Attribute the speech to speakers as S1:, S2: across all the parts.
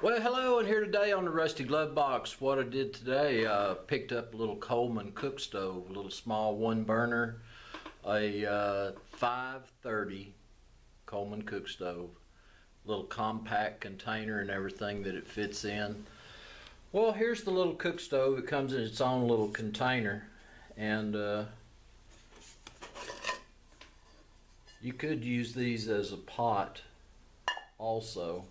S1: Well, hello, and here today on the Rusty Glove Box. What I did today, picked up a little Coleman cook stove, a little small one burner, a 530 Coleman cook stove, little compact container and everything that it fits in. Well, here's the little cook stove. It comes in its own little container, and you could use these as a pot also.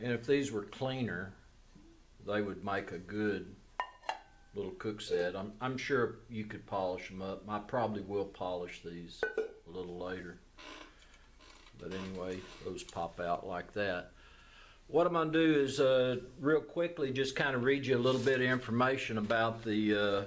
S1: And if these were cleaner, they would make a good little cook set. I'm sure you could polish them up. I probably will polish these a little later. But anyway, those pop out like that. What I'm going to do is real quickly just kind of read you a little bit of information about the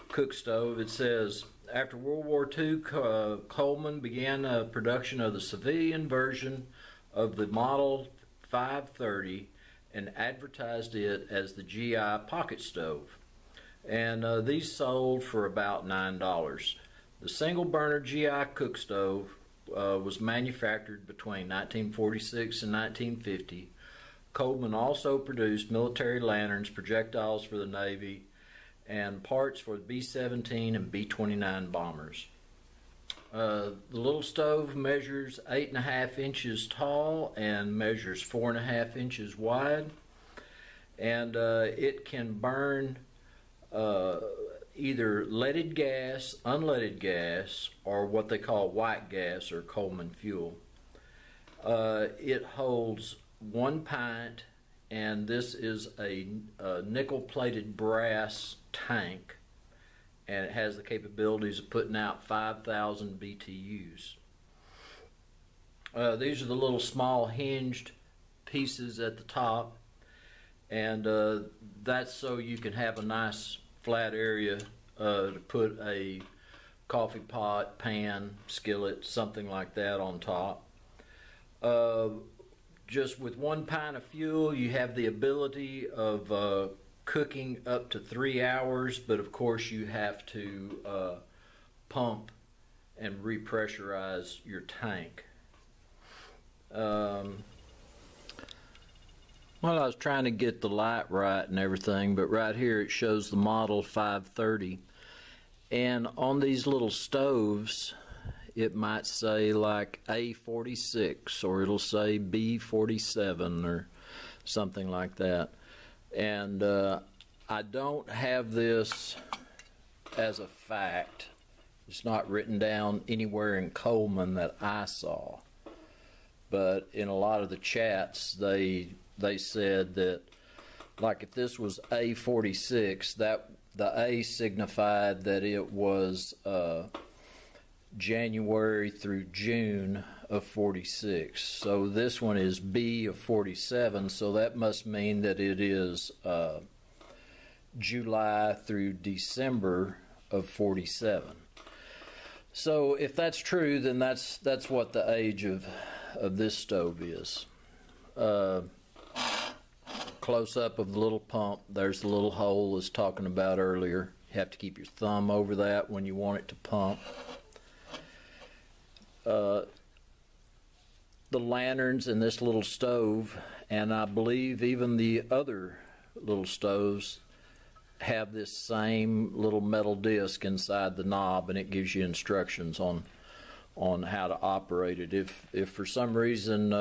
S1: cook stove. It says, after World War II, Coleman began production of the civilian version of the Model 530 and advertised it as the GI pocket stove, and these sold for about $9. The single burner GI cook stove was manufactured between 1946 and 1950. Coleman also produced military lanterns, projectiles for the Navy, and parts for the B-17 and B-29 bombers. The little stove measures 8.5 inches tall and measures 4.5 inches wide, and it can burn either leaded gas, unleaded gas, or what they call white gas or Coleman fuel. It holds 1 pint, and this is a nickel-plated brass tank, and it has the capabilities of putting out 5,000 BTUs. These are the little small hinged pieces at the top, and that's so you can have a nice flat area to put a coffee pot, pan, skillet, something like that on top. Just with 1 pint of fuel, you have the ability of cooking up to 3 hours, but of course you have to pump and repressurize your tank. Well, I was trying to get the light right and everything, but right here it shows the Model 530, and on these little stoves it might say like A46, or it'll say B47 or something like that. And I don't have this as a fact. It's not written down anywhere in Coleman that I saw, but in a lot of the chats they said that, like, if this was A46, that the A signified that it was January through June of 46. So this one is B of 47, so that must mean that it is July through December of 47. So if that's true, then that's what the age of this stove is. Close up of the little pump, there's the little hole I was talking about earlier. You have to keep your thumb over that when you want it to pump. The lanterns in this little stove, and I believe even the other little stoves, have this same little metal disc inside the knob, and it gives you instructions on how to operate it. If for some reason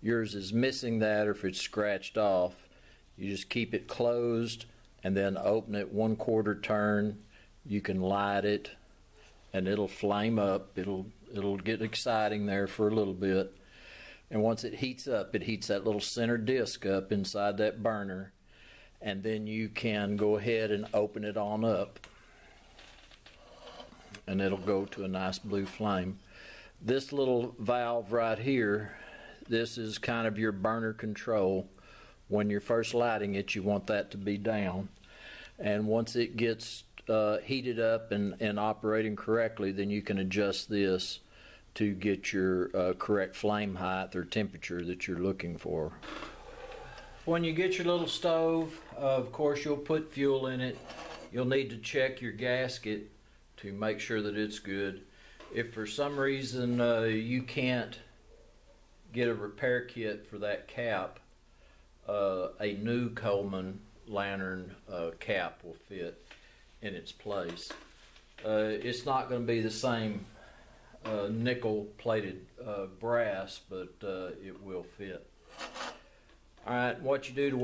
S1: yours is missing that, or if it's scratched off, you just keep it closed and then open it 1/4 turn. You can light it and it'll flame up. It'll get exciting there for a little bit, and once it heats up, it heats that little center disc up inside that burner, and then you can go ahead and open it on up, and it'll go to a nice blue flame. This little valve right here, this is kind of your burner control. When you're first lighting it, you want that to be down, and once it gets heated up and operating correctly, then you can adjust this to get your correct flame height or temperature that you're looking for. When you get your little stove, of course you'll put fuel in it. You'll need to check your gasket to make sure that it's good. If for some reason you can't get a repair kit for that cap, a new Coleman lantern cap will fit in its place. It's not going to be the same nickel plated brass, but it will fit. Alright, what you do, the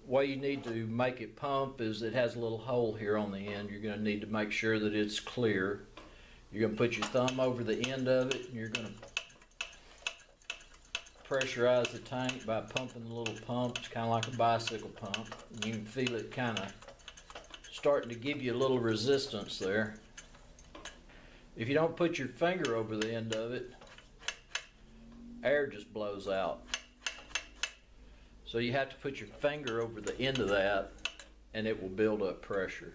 S1: way you need to make it pump is it has a little hole here on the end. You're going to need to make sure that it's clear. You're going to put your thumb over the end of it, and you're going to pressurize the tank by pumping the little pump. It's kind of like a bicycle pump. And you can feel it kind of starting to give you a little resistance there. If you don't put your finger over the end of it, air just blows out. So you have to put your finger over the end of that, and it will build up pressure.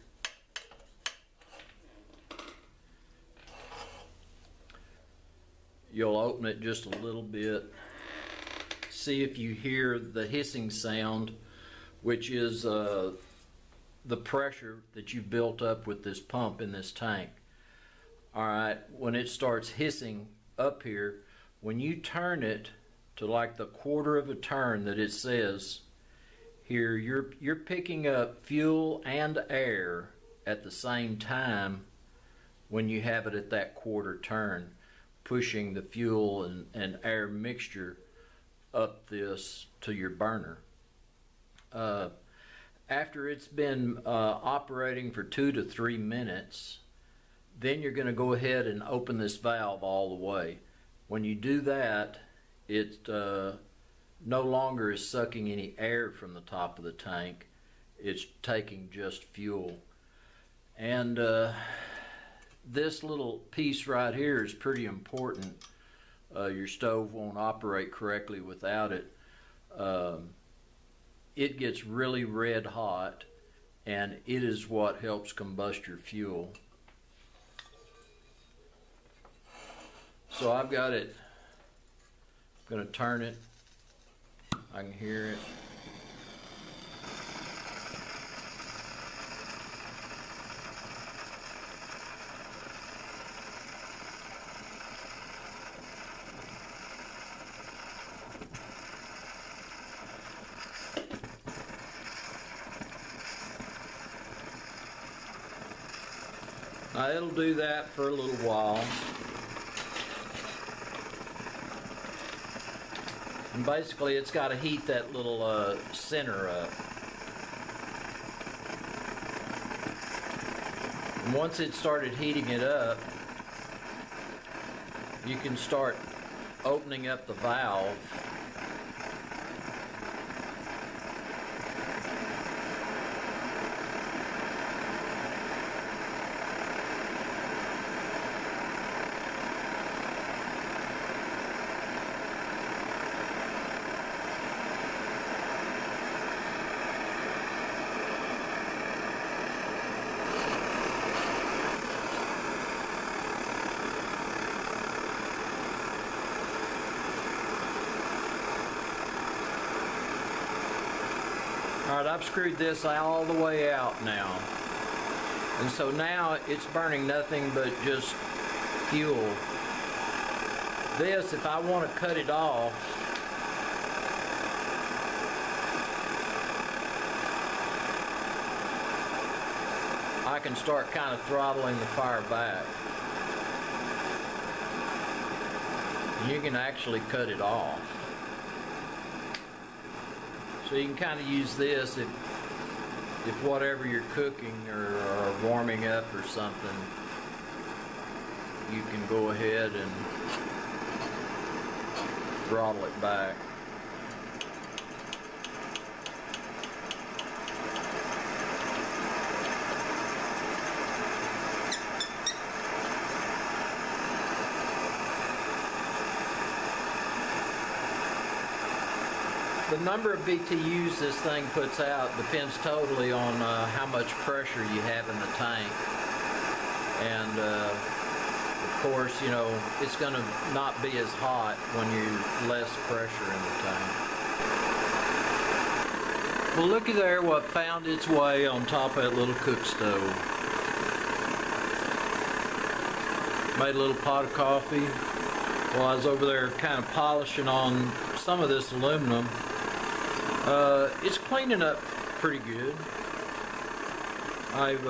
S1: You'll open it just a little bit. See if you hear the hissing sound, which is the pressure that you've built up with this pump in this tank. Alright, when it starts hissing up here, when you turn it to like the quarter of a turn that it says here, you're picking up fuel and air at the same time when you have it at that quarter turn, pushing the fuel and air mixture up this to your burner. After it's been operating for 2 to 3 minutes, then you're going to go ahead and open this valve all the way. When you do that, it no longer is sucking any air from the top of the tank. It's taking just fuel. And this little piece right here is pretty important. Your stove won't operate correctly without it. It gets really red hot, and it is what helps combust your fuel. So I've got it. I'm going to turn it. I can hear it. Now it'll do that for a little while. And basically it's got to heat that little center up. And once it started heating it up, you can start opening up the valve. Alright, I've screwed this all the way out now. And so now it's burning nothing but just fuel. This, if I want to cut it off, I can start kind of throttling the fire back. You can actually cut it off. So you can kind of use this if whatever you're cooking or warming up or something, you can go ahead and throttle it back. The number of BTUs this thing puts out depends totally on how much pressure you have in the tank. And of course, you know, it's going to not be as hot when you're less pressure in the tank. Well, looky there what found its way on top of that little cook stove. Made a little pot of coffee while I was over there kind of polishing on some of this aluminum. It's cleaning up pretty good. I've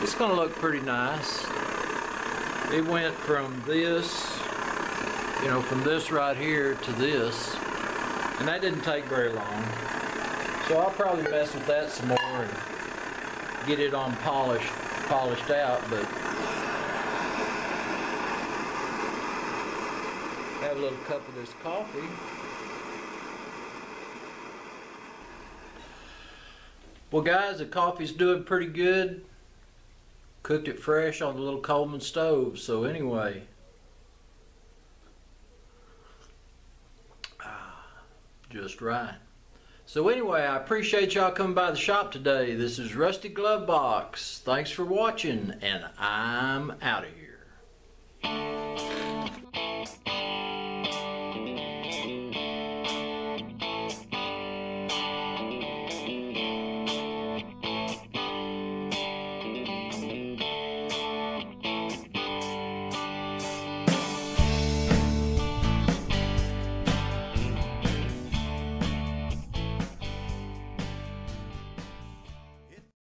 S1: it's gonna look pretty nice. It went from this, you know, from this right here to this, and that didn't take very long. So I'll probably mess with that some more and get it on polished out, but have a little cup of this coffee. Well guys, the coffee's doing pretty good. Cooked it fresh on the little Coleman stove, so anyway. Just right. So anyway, I appreciate y'all coming by the shop today. This is Rusty Glove Box. Thanks for watching, and I'm out of here.